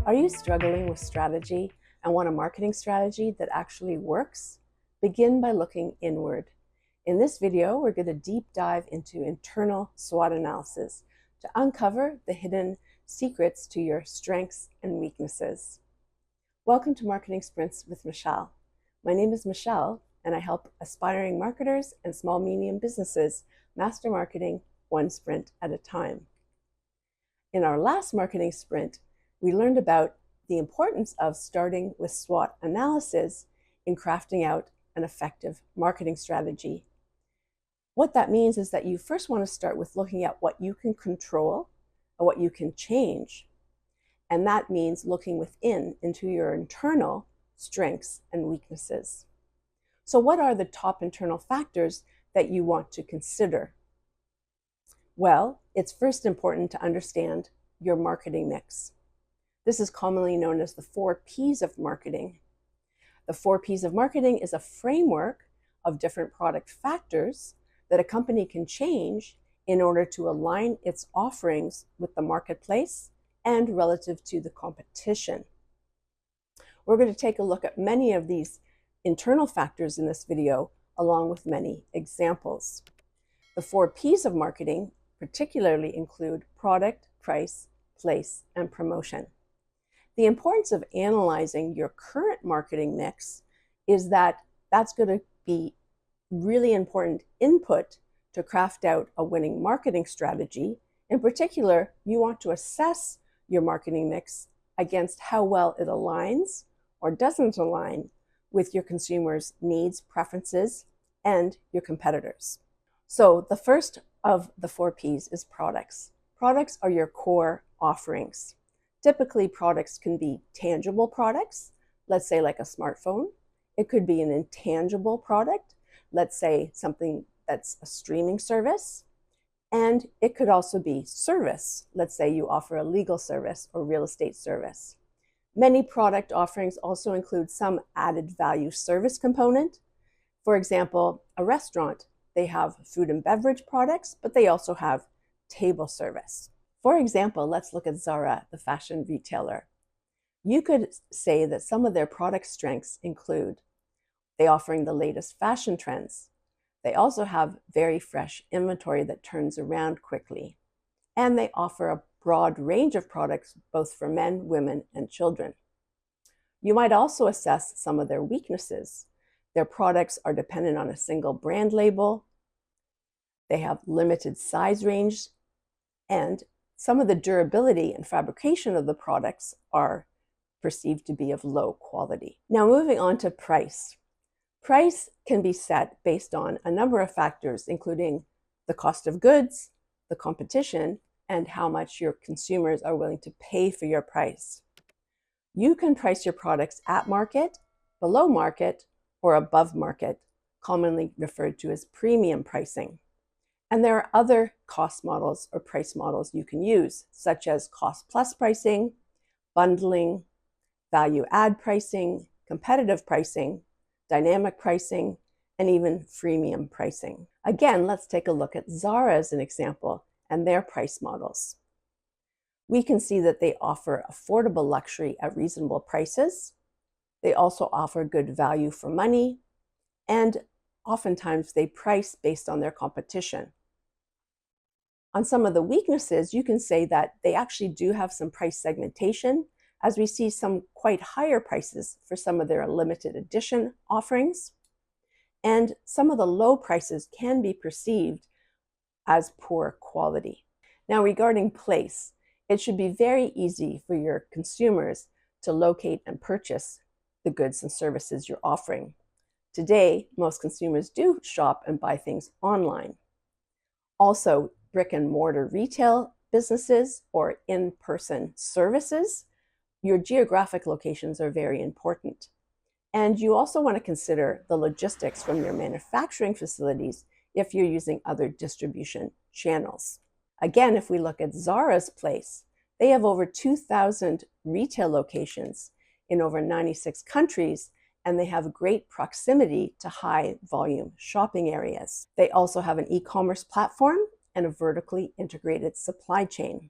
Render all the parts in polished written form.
Are you struggling with strategy and want a marketing strategy that actually works? Begin by looking inward. In this video, we're going to deep dive into internal SWOT analysis to uncover the hidden secrets to your strengths and weaknesses. Welcome to Marketing Sprints with Michelle. My name is Michelle, and I help aspiring marketers and small medium businesses master marketing one sprint at a time. In our last marketing sprint, we learned about the importance of starting with SWOT analysis in crafting out an effective marketing strategy. What that means is that you first want to start with looking at what you can control and what you can change. And that means looking within into your internal strengths and weaknesses. So what are the top internal factors that you want to consider? Well, it's first important to understand your marketing mix. This is commonly known as the 4 Ps of marketing. The 4 Ps of marketing is a framework of different product factors that a company can change in order to align its offerings with the marketplace and relative to the competition. We're going to take a look at many of these internal factors in this video, along with many examples. The 4 Ps of marketing particularly include product, price, place, and promotion. The importance of analyzing your current marketing mix is that that's going to be really important input to craft out a winning marketing strategy. In particular, you want to assess your marketing mix against how well it aligns or doesn't align with your consumers' needs, preferences, and your competitors. So the first of the 4 Ps is products. Products are your core offerings. Typically, products can be tangible products, let's say like a smartphone. It could be an intangible product, let's say something that's a streaming service. And it could also be service. Let's say you offer a legal service or real estate service. Many product offerings also include some added value service component. For example, a restaurant, they have food and beverage products, but they also have table service. For example, let's look at Zara, the fashion retailer. You could say that some of their product strengths include they offering the latest fashion trends. They also have very fresh inventory that turns around quickly. And they offer a broad range of products, both for men, women, and children. You might also assess some of their weaknesses. Their products are dependent on a single brand label. They have limited size range, and some of the durability and fabrication of the products are perceived to be of low quality. Now, moving on to price. Price can be set based on a number of factors, including the cost of goods, the competition, and how much your consumers are willing to pay for your price. You can price your products at market, below market, or above market, commonly referred to as premium pricing. And there are other cost models or price models you can use, such as cost plus pricing, bundling, value add pricing, competitive pricing, dynamic pricing, and even freemium pricing. Again, let's take a look at Zara as an example and their price models. We can see that they offer affordable luxury at reasonable prices. They also offer good value for money, and oftentimes they price based on their competition. On some of the weaknesses, you can say that they actually do have some price segmentation, as we see some quite higher prices for some of their limited edition offerings. And some of the low prices can be perceived as poor quality. Now, regarding place, it should be very easy for your consumers to locate and purchase the goods and services you're offering. Today, most consumers do shop and buy things online. Also, brick and mortar retail businesses or in-person services, your geographic locations are very important. And you also want to consider the logistics from your manufacturing facilities if you're using other distribution channels. Again, if we look at Zara's place, they have over 2,000 retail locations in over 96 countries, and they have great proximity to high volume shopping areas. They also have an e-commerce platform and a vertically integrated supply chain.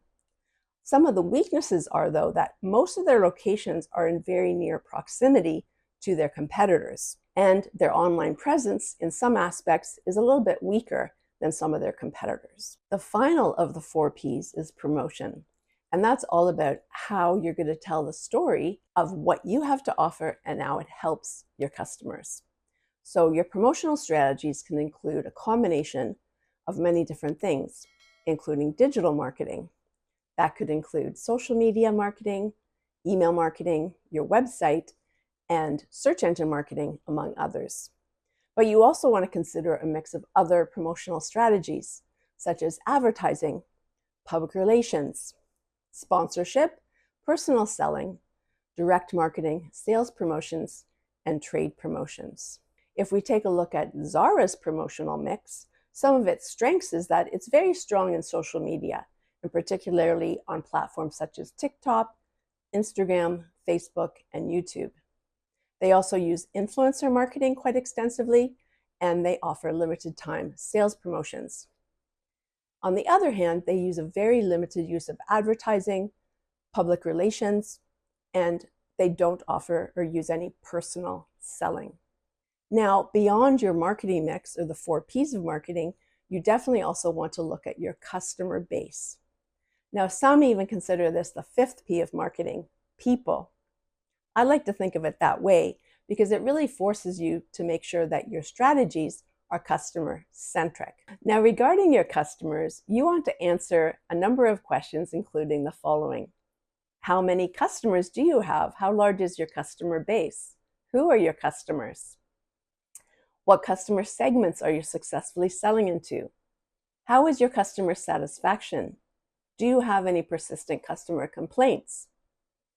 Some of the weaknesses are, though, that most of their locations are in very near proximity to their competitors, and their online presence in some aspects is a little bit weaker than some of their competitors. The final of the 4 Ps is promotion, and that's all about how you're going to tell the story of what you have to offer and how it helps your customers. So your promotional strategies can include a combination of many different things, including digital marketing. That could include social media marketing, email marketing, your website, and search engine marketing, among others. But you also want to consider a mix of other promotional strategies, such as advertising, public relations, sponsorship, personal selling, direct marketing, sales promotions, and trade promotions. If we take a look at Zara's promotional mix, some of its strengths is that it's very strong in social media, and particularly on platforms such as TikTok, Instagram, Facebook, and YouTube. They also use influencer marketing quite extensively, and they offer limited time sales promotions. On the other hand, they use a very limited use of advertising, public relations, and they don't offer or use any personal selling. Now, beyond your marketing mix or the 4 Ps of marketing, you definitely also want to look at your customer base. Now, some even consider this the 5th P of marketing, people. I like to think of it that way because it really forces you to make sure that your strategies are customer-centric. Now, regarding your customers, you want to answer a number of questions, including the following. How many customers do you have? How large is your customer base? Who are your customers? What customer segments are you successfully selling into? How is your customer satisfaction? Do you have any persistent customer complaints?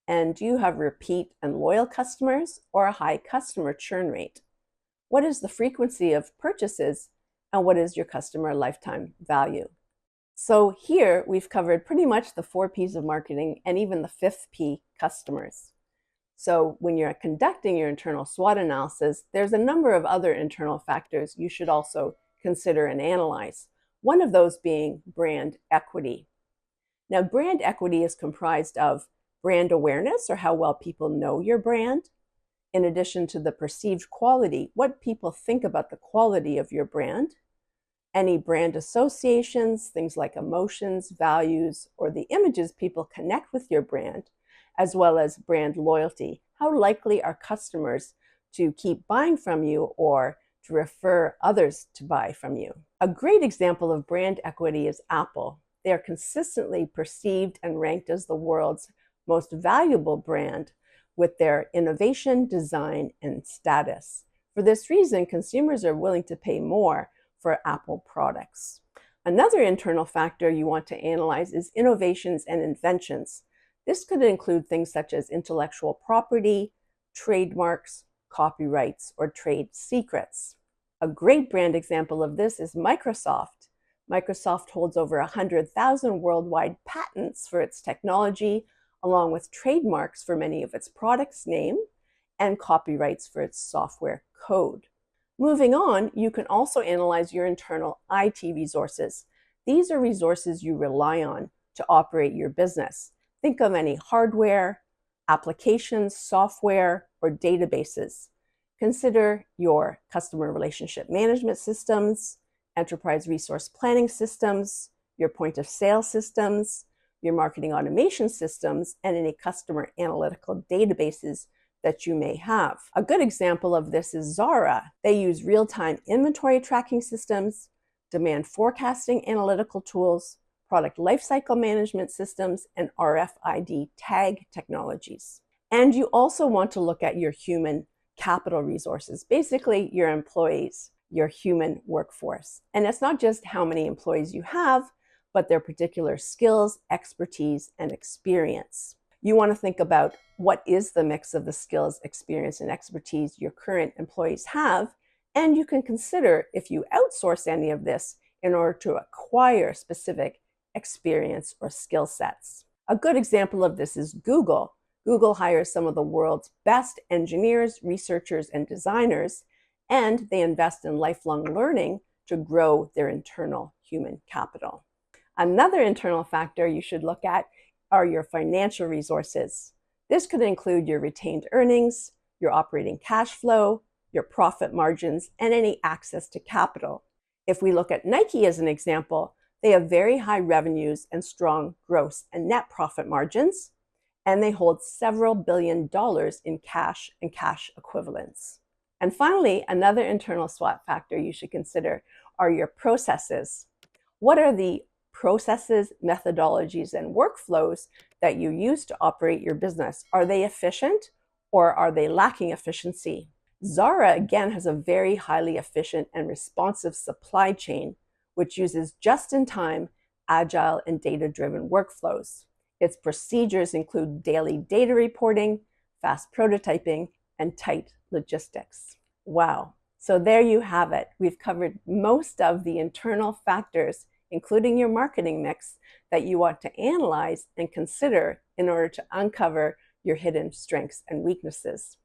And do you have repeat and loyal customers or a high customer churn rate? What is the frequency of purchases, and what is your customer lifetime value? So here we've covered pretty much the 4 Ps of marketing and even the 5th P, customers. So when you're conducting your internal SWOT analysis, there's a number of other internal factors you should also consider and analyze. One of those being brand equity. Now, brand equity is comprised of brand awareness, or how well people know your brand, in addition to the perceived quality, what people think about the quality of your brand, any brand associations, things like emotions, values, or the images people connect with your brand, as well as brand loyalty. How likely are customers to keep buying from you or to refer others to buy from you? A great example of brand equity is Apple. They are consistently perceived and ranked as the world's most valuable brand with their innovation, design, and status. For this reason, consumers are willing to pay more for Apple products. Another internal factor you want to analyze is innovations and inventions. This could include things such as intellectual property, trademarks, copyrights, or trade secrets. A great brand example of this is Microsoft. Microsoft holds over 100,000 worldwide patents for its technology, along with trademarks for many of its products' name and copyrights for its software code. Moving on, you can also analyze your internal IT resources. These are resources you rely on to operate your business. Think of any hardware, applications, software, or databases. Consider your customer relationship management systems, enterprise resource planning systems, your point of sale systems, your marketing automation systems, and any customer analytical databases that you may have. A good example of this is Zara. They use real-time inventory tracking systems, demand forecasting analytical tools, product lifecycle management systems, and RFID tag technologies. And you also want to look at your human capital resources, basically your employees, your human workforce. And it's not just how many employees you have, but their particular skills, expertise, and experience. You want to think about what is the mix of the skills, experience, and expertise your current employees have, and you can consider if you outsource any of this in order to acquire specific experience or skill sets. A good example of this is Google. Google hires some of the world's best engineers, researchers, and designers, and they invest in lifelong learning to grow their internal human capital. Another internal factor you should look at are your financial resources. This could include your retained earnings, your operating cash flow, your profit margins, and any access to capital. If we look at Nike as an example, they have very high revenues and strong gross and net profit margins, and they hold several $billion in cash and cash equivalents. And finally, another internal SWOT factor you should consider are your processes. What are the processes, methodologies, and workflows that you use to operate your business? Are they efficient or are they lacking efficiency? Zara, again, has a very highly efficient and responsive supply chain, which uses just-in-time, agile, and data-driven workflows. Its procedures include daily data reporting, fast prototyping, and tight logistics. Wow. So there you have it. We've covered most of the internal factors, including your marketing mix, that you want to analyze and consider in order to uncover your hidden strengths and weaknesses.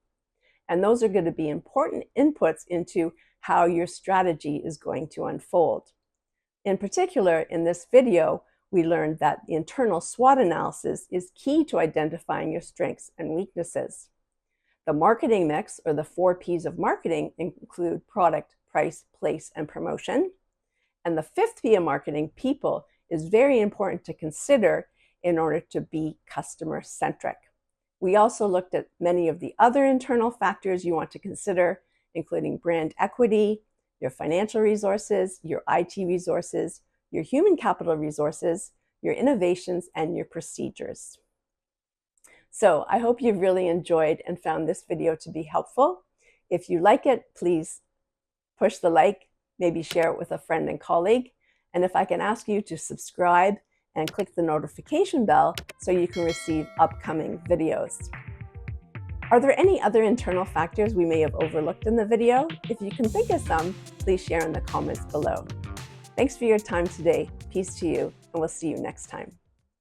And those are going to be important inputs into how your strategy is going to unfold. In particular, in this video, we learned that the internal SWOT analysis is key to identifying your strengths and weaknesses. The marketing mix, or the 4 P's of marketing, include product, price, place, and promotion. And the 5th P of marketing, people, is very important to consider in order to be customer-centric. We also looked at many of the other internal factors you want to consider, including brand equity, your financial resources, your IT resources, your human capital resources, your innovations, and your procedures. So I hope you've really enjoyed and found this video to be helpful. If you like it, please push the like, maybe share it with a friend and colleague. And if I can ask you to subscribe and click the notification bell so you can receive upcoming videos. Are there any other internal factors we may have overlooked in the video? If you can think of some, please share in the comments below. Thanks for your time today. Peace to you, and we'll see you next time.